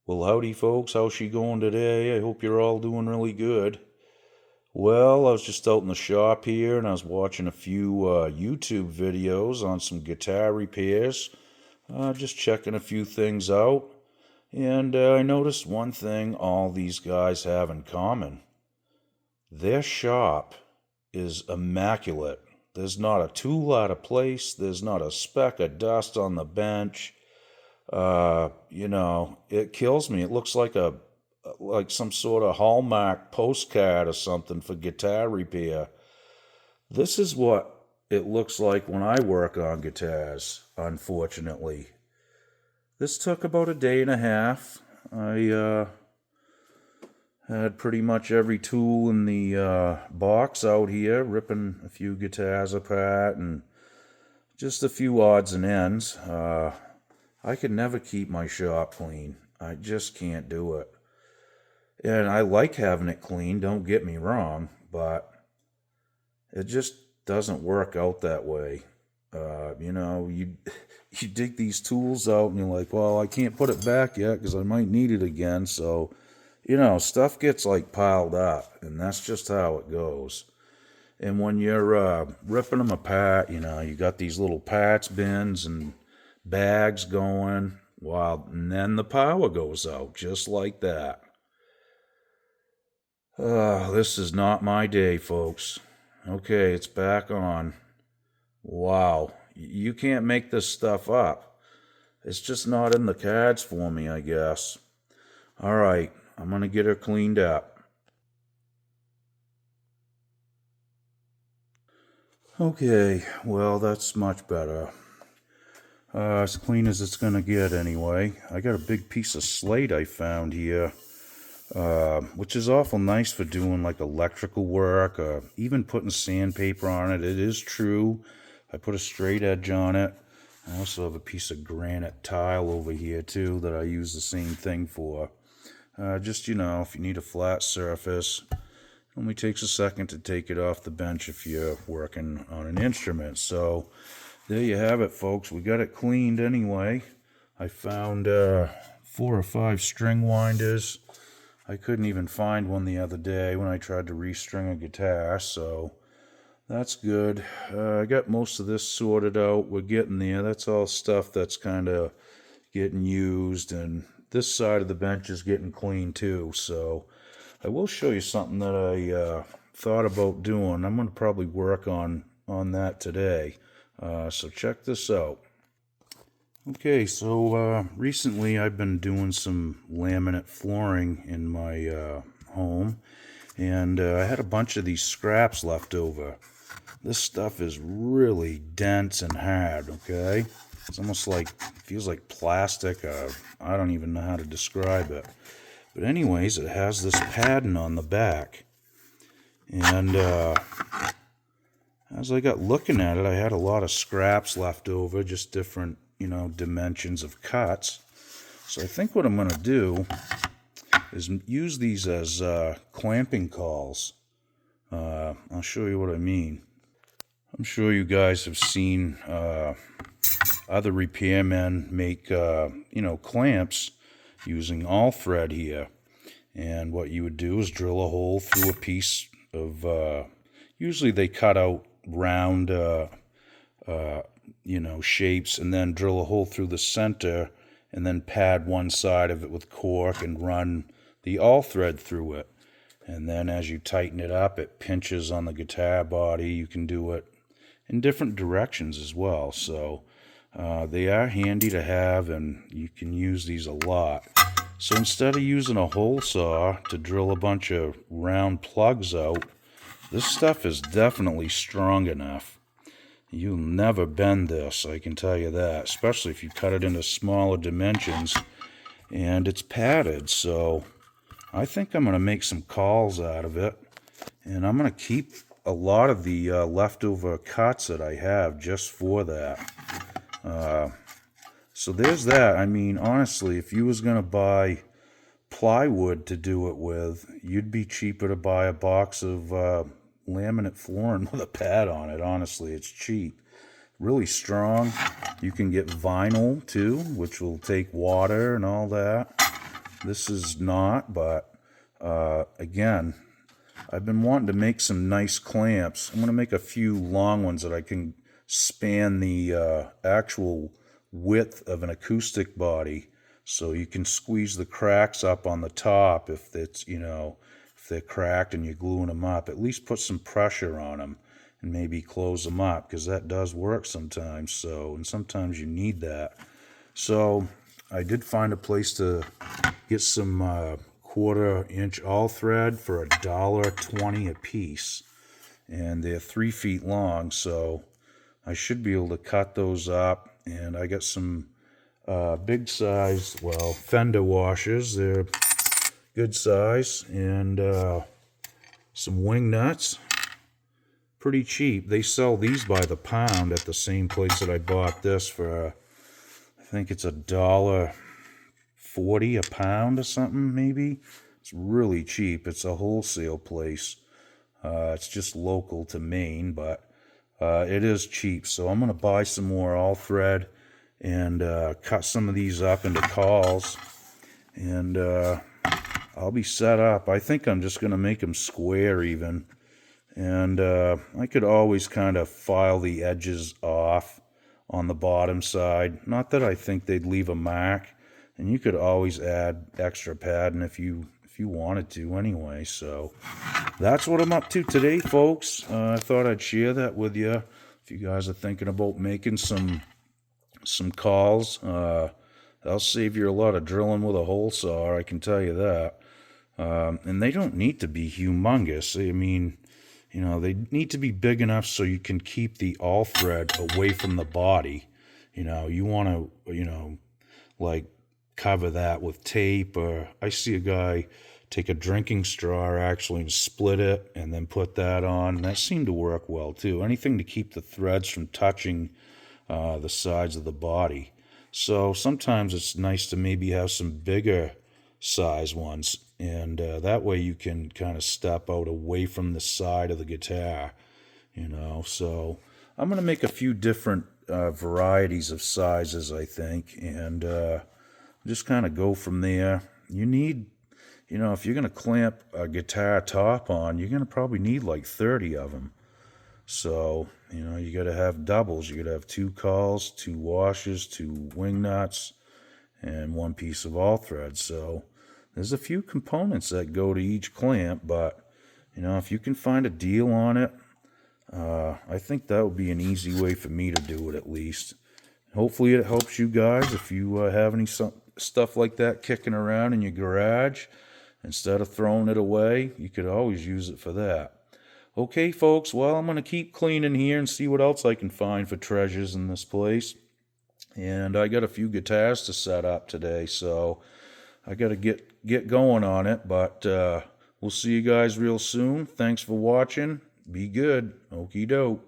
Well, howdy, folks. How's she going today? I hope you're all doing really good. Well, I was just out in the shop here and I was watching a few YouTube videos on some guitar repairs, just checking a few things out. And I noticed one thing all these guys have in common. Their shop is immaculate. There's not a tool out of place, there's not a speck of dust on the bench. It kills me. It looks like some sort of Hallmark postcard or something for guitar repair. This is what it looks like when I work on guitars, unfortunately. This took about a day and a half. I had pretty much every tool in the box out here, ripping a few guitars apart and just a few odds and ends. I could never keep my shop clean. I just can't do it. And I like having it clean, don't get me wrong, but it just doesn't work out that way. You you dig these tools out and you're like, well, I can't put it back yet because I might need it again. So, stuff gets like piled up, and that's just how it goes. And when you're ripping them apart, you got these little parts bins and bags going, and then the power goes out just like that. This is not my day, folks. Okay, it's back on. Wow, you can't make this stuff up. It's just not in the cards for me, I guess. All right, I'm gonna get her cleaned up. Okay, well, that's much better. As clean as it's gonna get anyway. I got a big piece of slate I found here, which is awful nice for doing like electrical work, even putting sandpaper on it. It is true. I put a straight edge on it. I also have a piece of granite tile over here too that I use the same thing for. If you need a flat surface, it only takes a second to take it off the bench if you're working on an instrument. So there you have it, folks. We got it cleaned anyway. I found 4 or 5 string winders. I couldn't even find one the other day when I tried to restring a guitar, so that's good. I got most of this sorted out. We're getting there. That's all stuff that's kind of getting used, and this side of the bench is getting clean too. So I will show you something that I thought about doing. I'm going to probably work on that today. So check this out. Okay, so recently I've been doing some laminate flooring in my home, and I had a bunch of these scraps left over. This stuff is really dense and hard, okay? It's almost like, feels like plastic. I don't even know how to describe it. But anyways, it has this padding on the back. And as I got looking at it, I had a lot of scraps left over, just different, dimensions of cuts. So I think what I'm going to do is use these as clamping cauls. I'll show you what I mean. I'm sure you guys have seen other repairmen make, clamps using all thread here. And what you would do is drill a hole through a piece of, usually they cut out round, shapes, and then drill a hole through the center and then pad one side of it with cork and run the all thread through it. And then as you tighten it up, it pinches on the guitar body. You can do it in different directions as well. So they are handy to have, and you can use these a lot. So instead of using a hole saw to drill a bunch of round plugs out, this stuff is definitely strong enough. You'll never bend this, I can tell you that, especially if you cut it into smaller dimensions. And it's padded, so I think I'm going to make some cauls out of it. And I'm going to keep a lot of the leftover cuts that I have just for that. So there's that. I mean, honestly, if you was going to buy plywood to do it with, you'd be cheaper to buy a box of laminate flooring with a pad on it. Honestly, it's cheap. Really strong. You can get vinyl too, which will take water and all that. This is not, but again, I've been wanting to make some nice clamps. I'm going to make a few long ones that I can span the actual width of an acoustic body, so you can squeeze the cracks up on the top if it's, if they're cracked and you're gluing them up. At least put some pressure on them and maybe close them up, because that does work sometimes. And sometimes you need that. So I did find a place to get some 1/4 inch all thread for $1.20 a piece, and they're 3 feet long, so I should be able to cut those up. And I got some big size, fender washers. They're good size, and some wing nuts, pretty cheap. They sell these by the pound at the same place that I bought this for. I think it's $1.40 a pound or something, maybe. It's really cheap. It's a wholesale place. It's just local to Maine, but it is cheap. So I'm going to buy some more all thread and cut some of these up into cauls, and I'll be set up. I think I'm just going to make them square even, and I could always kind of file the edges off on the bottom side. Not that I think they'd leave a mark, and you could always add extra padding if you wanted to anyway. So that's what I'm up to today, folks. I thought I'd share that with you. If you guys are thinking about making some cauls, that'll save you a lot of drilling with a hole saw, I can tell you that. And they don't need to be humongous. I mean, they need to be big enough so you can keep the all thread away from the body. You want to, like cover that with tape, or I see a guy take a drinking straw actually and split it and then put that on. That seemed to work well too. Anything to keep the threads from touching the sides of the body. So sometimes it's nice to maybe have some bigger size ones, and that way you can kind of step out away from the side of the guitar, So I'm going to make a few different varieties of sizes, I think, and just kind of go from there. You need, if you're going to clamp a guitar top on, you're going to probably need like 30 of them. So, you got to have doubles. You got to have 2 cauls, 2 washers, 2 wing nuts, and 1 piece of all thread. So there's a few components that go to each clamp, but, if you can find a deal on it, I think that would be an easy way for me to do it, at least. Hopefully it helps you guys. If you have any stuff like that kicking around in your garage, instead of throwing it away, you could always use it for that. Okay, folks, well, I'm going to keep cleaning here and see what else I can find for treasures in this place. And I got a few guitars to set up today, so I got to get going on it. But we'll see you guys real soon. Thanks for watching. Be good. Okie doke.